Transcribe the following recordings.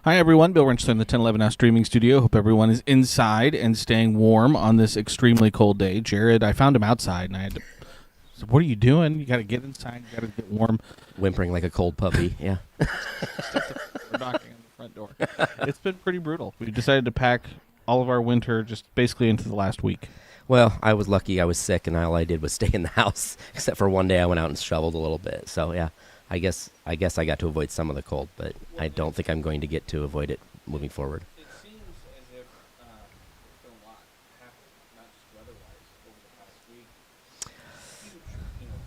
Hi, everyone. Bill Wrench in the 1011 Now streaming studio. Hope everyone is inside and staying warm on this extremely cold day. Jared, I found him outside, and I had to... So what are you doing? You got to get inside. You got to get warm. Whimpering like a cold puppy, yeah. We're knocking on the front door. It's been pretty brutal. We decided to pack all of our winter just basically into the last week. Well, I was lucky. I was sick, and all I did was stay in the house, except for one day I went out and shoveled a little bit. So, yeah, I guess I got to avoid some of the cold, but I don't think I'm going to get to avoid it moving forward. It seems as if there's been a lot happening, not just weather-wise, over the past week. Huge,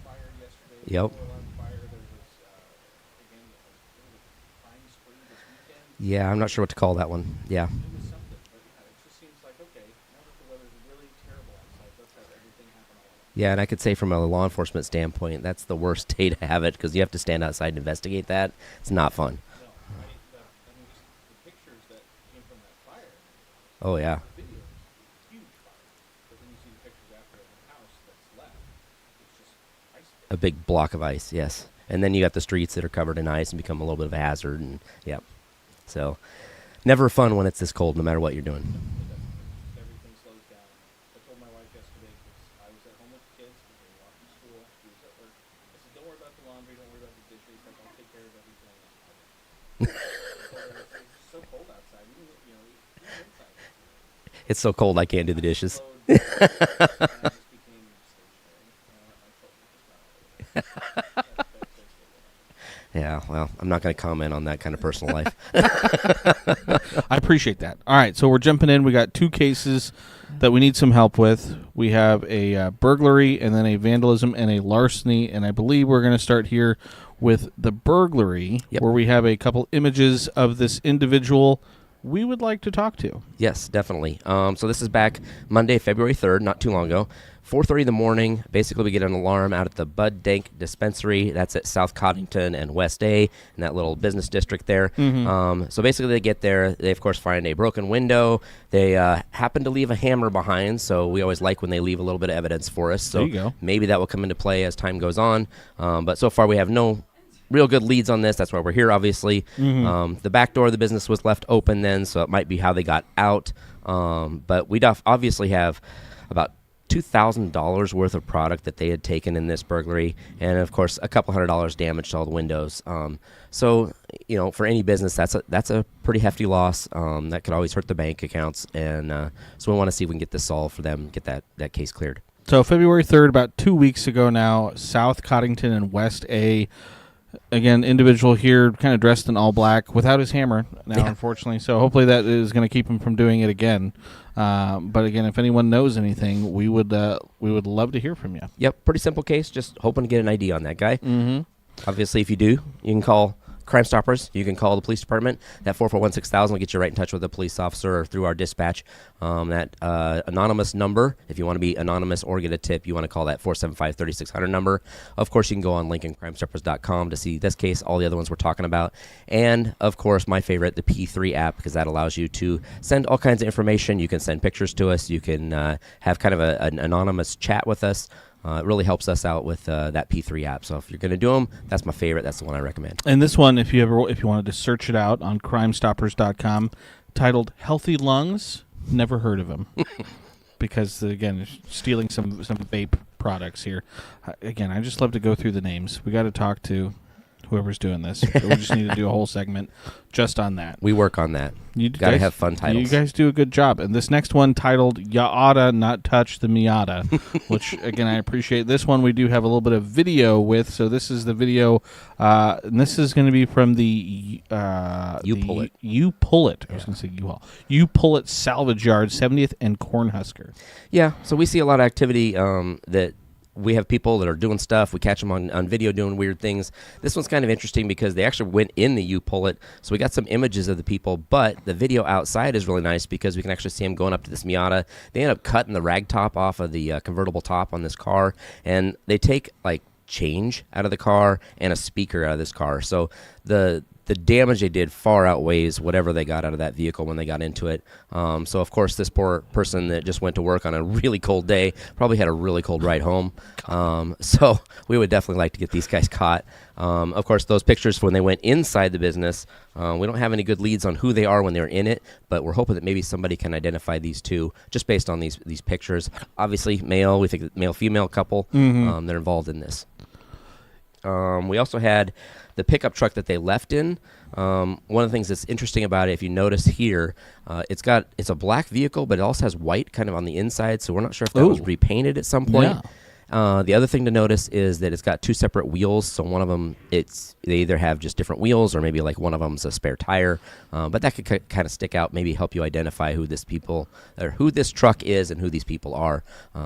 fire yesterday. Yep. Fire. There was, again, a crime spree this weekend. Yeah, I'm not sure what to call that one. Yeah. It was something, but yeah, it just seems like, okay, now that the weather's really terrible outside, let's have everything happen all at once. Yeah, and I could say from a law enforcement standpoint, that's the worst day to have it because you have to stand outside and investigate that. It's not fun. No, just the pictures that came from that fire. Oh, yeah. The video is huge fire, but then you see the pictures after of the house that's left. It's just ice. A big block of ice, yes. And then you got the streets that are covered in ice and become a little bit of a hazard. And yep. So never fun when it's this cold, no matter what you're doing. Everything slows down. I told my wife yesterday, because I was at home with the kids, because they were off from school, she was at work. I said, don't worry about the laundry, don't worry about the dishes, like, I'll take care of everything. It's so cold outside, even inside. It's so cold I can't do the dishes. And I just became stationary. I told her just not. Yeah, well, I'm not going to comment on that kind of personal life. I appreciate that. All right, so we're jumping in. We got two cases that we need some help with. We have a burglary and then a vandalism and a larceny, and I believe we're going to start here with the burglary, where we have a couple images of this individual we would like to talk to. Yes, definitely. So this is back Monday, February 3rd, not too long ago. 4:30 in the morning, basically we get an alarm out at the Bud Dank Dispensary. That's at South Coddington and West A in that little business district there. Mm-hmm. So basically they get there. They, of course, find a broken window. They happen to leave a hammer behind, so we always like when they leave a little bit of evidence for us. So there you go. Maybe that will come into play as time goes on. But so far we have no real good leads on this. That's why we're here, obviously. Mm-hmm. The back door of the business was left open then, so it might be how they got out. But we obviously have about $2,000 worth of product that they had taken in this burglary, and of course a couple $100 damage to all the windows. So for any business, that's a pretty hefty loss. That could always hurt the bank accounts, and so we want to see if we can get this solved for them, get that case cleared. So February 3rd, about 2 weeks ago now, South Coddington and West A. Again, individual here kind of dressed in all black without his hammer now, unfortunately. So hopefully that is going to keep him from doing it again. But again, if anyone knows anything, we would love to hear from you. Yep, pretty simple case. Just hoping to get an ID on that guy. Mm-hmm. Obviously, if you do, you can call Crime Stoppers. You can call the police department. That 441-6000 will get you right in touch with a police officer or through our dispatch. That anonymous number, if you want to be anonymous or get a tip, you want to call that 475-3600 number. Of course, you can go on LincolnCrimeStoppers.com to see this case, all the other ones we're talking about. And, of course, my favorite, the P3 app, because that allows you to send all kinds of information. You can send pictures to us. You can have kind of an anonymous chat with us. It really helps us out with that P3 app. So if you're going to do them, that's my favorite. That's the one I recommend. And this one, if you wanted to search it out on crimestoppers.com, titled Healthy Lungs, never heard of him. Because, again, stealing some vape products here. Again, I just love to go through the names. We got to talk to whoever's doing this. We just need to do a whole segment just on that. We work on that. You got to have fun titles. You guys do a good job. And this next one titled Ya Oughta Not Touch the Miata, which, again, I appreciate. This one we do have a little bit of video with. So this is the video, and this is going to be from the You Pull It. You Pull It. I was going to say U-Haul. You Pull It Salvage Yard, 70th and Cornhusker. Yeah, so we see a lot of activity that we have people that are doing stuff. We catch them on video doing weird things. This one's kind of interesting because they actually went in the You Pull It. So we got some images of the people, but the video outside is really nice because we can actually see them going up to this Miata. They end up cutting the rag top off of the convertible top on this car, and they take like change out of the car and a speaker out of this car. So the the damage they did far outweighs whatever they got out of that vehicle when they got into it. So, of course, this poor person that just went to work on a really cold day probably had a really cold ride home. So we would definitely like to get these guys caught. Of course, those pictures when they went inside the business, we don't have any good leads on who they are when they're in it, but we're hoping that maybe somebody can identify these two just based on these pictures. Obviously, male, we think male-female couple that are involved in this. We also had the pickup truck that they left in. One of the things that's interesting about it, if you notice here, it's a black vehicle, but it also has white kind of on the inside, so we're not sure if that was repainted at some point. Yeah. The other thing to notice is that it's got two separate wheels, so one of them, they either have just different wheels or maybe like one of them's a spare tire, but that could kind of stick out, maybe help you identify who this truck is and who these people are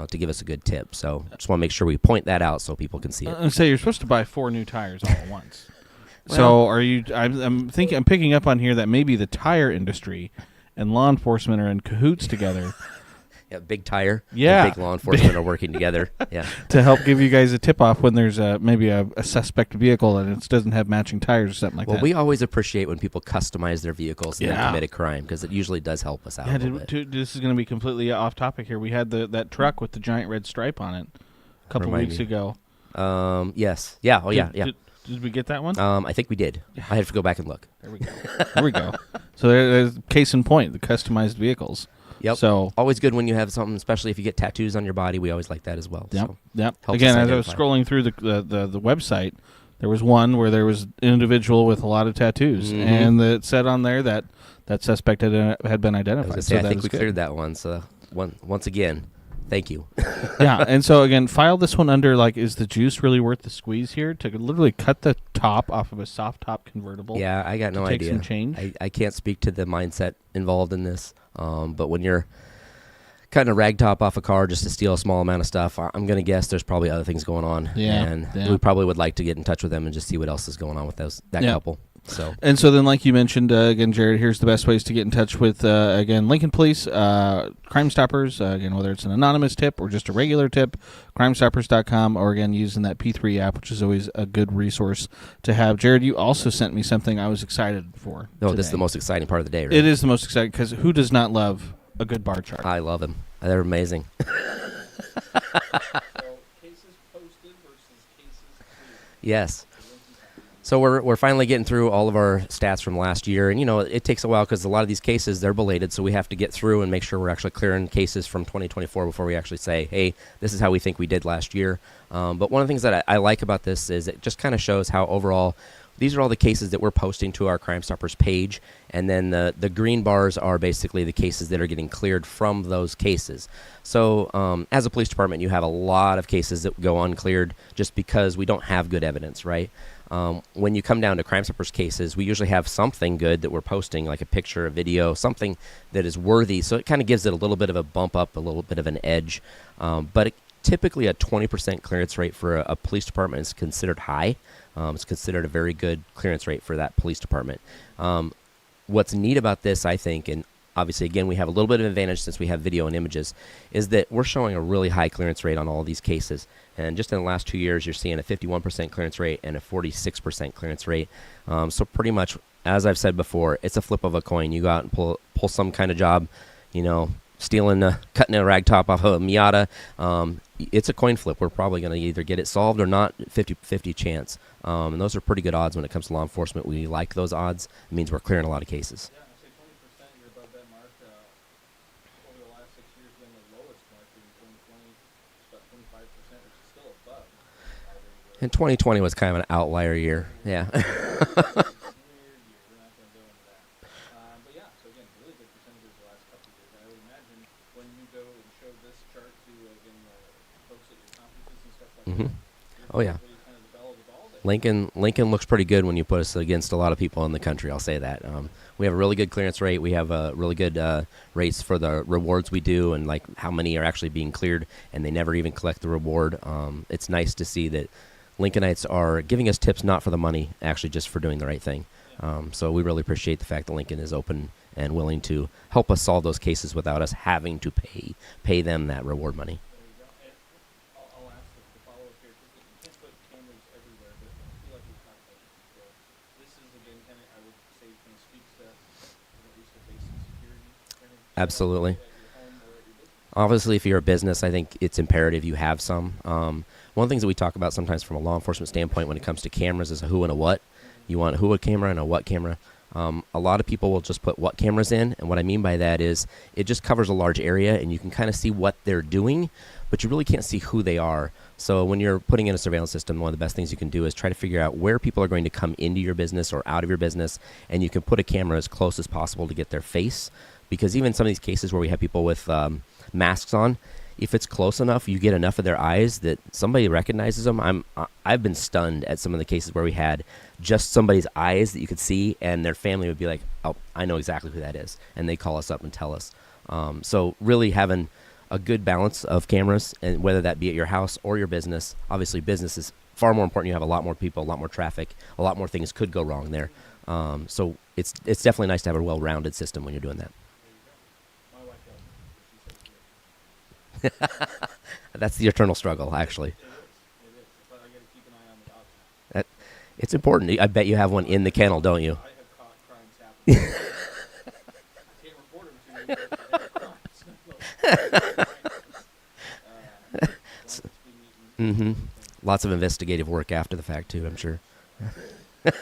to give us a good tip. So just want to make sure we point that out so people can see it. And say you're supposed to buy 4 new tires all at once. So are you? I'm picking up on here that maybe the tire industry and law enforcement are in cahoots together. Yeah, big tire. Yeah, and big law enforcement are working together. Yeah, to help give you guys a tip off when there's maybe a suspect vehicle and it doesn't have matching tires or something like that. Well, we always appreciate when people customize their vehicles and then commit a crime because it usually does help us out a little bit. This is going to be completely off topic here. We had that truck with the giant red stripe on it a couple weeks ago. Yes. Yeah. Oh, yeah. Did we get that one? I think we did. I have to go back and look. There we go. So there's case in point, the customized vehicles. Yep. So always good when you have something, especially if you get tattoos on your body. We always like that as well. Yep. So Yep. Again, as I was scrolling through the website, there was one where there was an individual with a lot of tattoos, and it said on there that suspect had been identified. I think we cleared that one. So once again, thank you. Yeah, and so again, file this one under is the juice really worth the squeeze here to literally cut the top off of a soft top convertible? Yeah, I got no idea. Take some change. I can't speak to the mindset involved in this, but when you're cutting a rag top off a car just to steal a small amount of stuff, I'm going to guess there's probably other things going on. Yeah, and we probably would like to get in touch with them and just see what else is going on with that couple. So then, like you mentioned, again, Jared, here's the best ways to get in touch with, again, Lincoln Police, Crime Stoppers, again, whether it's an anonymous tip or just a regular tip, crimestoppers.com, or, again, using that P3 app, which is always a good resource to have. Jared, you also sent me something I was excited for. No, this is the most exciting part of the day, right? It is the most exciting, because who does not love a good bar chart? I love them. They're amazing. So, cases posted versus cases cleared. Yes. So we're finally getting through all of our stats from last year, and it takes a while because a lot of these cases, they're belated, so we have to get through and make sure we're actually clearing cases from 2024 before we actually say, hey, this is how we think we did last year. But one of the things that I like about this is it just kind of shows how overall these are all the cases that we're posting to our Crime Stoppers page, and then the green bars are basically the cases that are getting cleared from those cases. So as a police department, you have a lot of cases that go uncleared just because we don't have good evidence, right? When you come down to Crime Stoppers cases, we usually have something good that we're posting, like a picture, a video, something that is worthy. So it kind of gives it a little bit of a bump up, a little bit of an edge. But typically a 20% clearance rate for a police department is considered high. It's considered a very good clearance rate for that police department. What's neat about this, I think, and obviously, again, we have a little bit of advantage since we have video and images, is that we're showing a really high clearance rate on all of these cases. And just in the last 2 years, you're seeing a 51% clearance rate and a 46% clearance rate. So pretty much, as I've said before, it's a flip of a coin. You go out and pull some kind of job, stealing, cutting a rag top off of a Miata. It's a coin flip. We're probably going to either get it solved or not, 50-50 chance. And those are pretty good odds when it comes to law enforcement. We like those odds. It means we're clearing a lot of cases. Yeah, I say 20%, you're above that mark. Over the last 6 years, been the lowest mark in 2020, about 25%, which is still above. And 2020 was kind of an outlier year. Yeah. We're not going to go into that. But yeah, so again, really good percentages the last couple of years. I would imagine when you go and show this chart to, again, folks at your conferences and stuff like that. Oh, yeah. Lincoln looks pretty good when you put us against a lot of people in the country. I'll say that. We have a really good clearance rate. We have a really good rates for the rewards we do, and like how many are actually being cleared, and they never even collect the reward. It's nice to see that Lincolnites are giving us tips not for the money, actually just for doing the right thing. So we really appreciate the fact that Lincoln is open and willing to help us solve those cases without us having to pay them that reward money. I'll ask the follow-up here, because you can't put cameras everywhere, but I feel like we've talked about this before. This is, again, kind of, I Absolutely. Obviously, if you're a business, I think it's imperative you have some. One of the things that we talk about sometimes from a law enforcement standpoint when it comes to cameras is a who and a what. You want a who camera and a what camera. A lot of people will just put what cameras in, and what I mean by that is it just covers a large area, and you can kind of see what they're doing, but you really can't see who they are. So when you're putting in a surveillance system, one of the best things you can do is try to figure out where people are going to come into your business or out of your business, and you can put a camera as close as possible to get their face. Because even some of these cases where we have people with masks on, if it's close enough, you get enough of their eyes that somebody recognizes them. I've been stunned at some of the cases where we had just somebody's eyes that you could see, and their family would be like, "Oh, I know exactly who that is," and they call us up and tell us. So really having a good balance of cameras, and whether that be at your house or your business. Obviously, business is far more important. You have a lot more people, a lot more traffic, a lot more things could go wrong there. So it's definitely nice to have a well-rounded system when you're doing that. That's the eternal struggle, actually. It's important. I bet you have one in the kennel, don't you? Mm-hmm. Lots of investigative work after the fact, too, I'm sure. It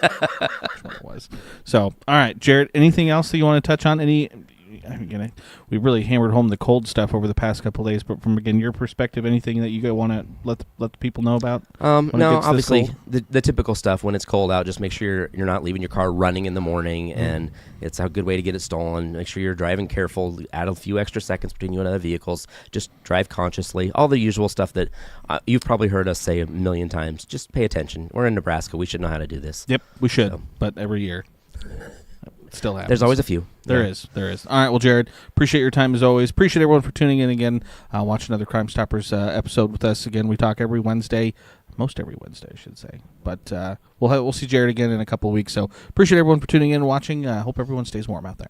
was. So, all right, Jared, anything else that you want to touch on? We really hammered home the cold stuff over the past couple of days, but from, again, your perspective, anything that you want to let the people know about? No, obviously, the typical stuff. When it's cold out, just make sure you're not leaving your car running in the morning, and it's a good way to get it stolen. Make sure you're driving careful, add a few extra seconds between you and other vehicles. Just drive consciously. All the usual stuff that you've probably heard us say a million times. Just pay attention. We're in Nebraska. We should know how to do this. Yep, we should, but every year. Still happens. There's always a few. There is. All right. Well, Jared, appreciate your time as always. Appreciate everyone for tuning in again. Watch another Crime Stoppers episode with us. Again, we talk every Wednesday, most every Wednesday, I should say. But we'll see Jared again in a couple of weeks. So appreciate everyone for tuning in and watching. Hope everyone stays warm out there.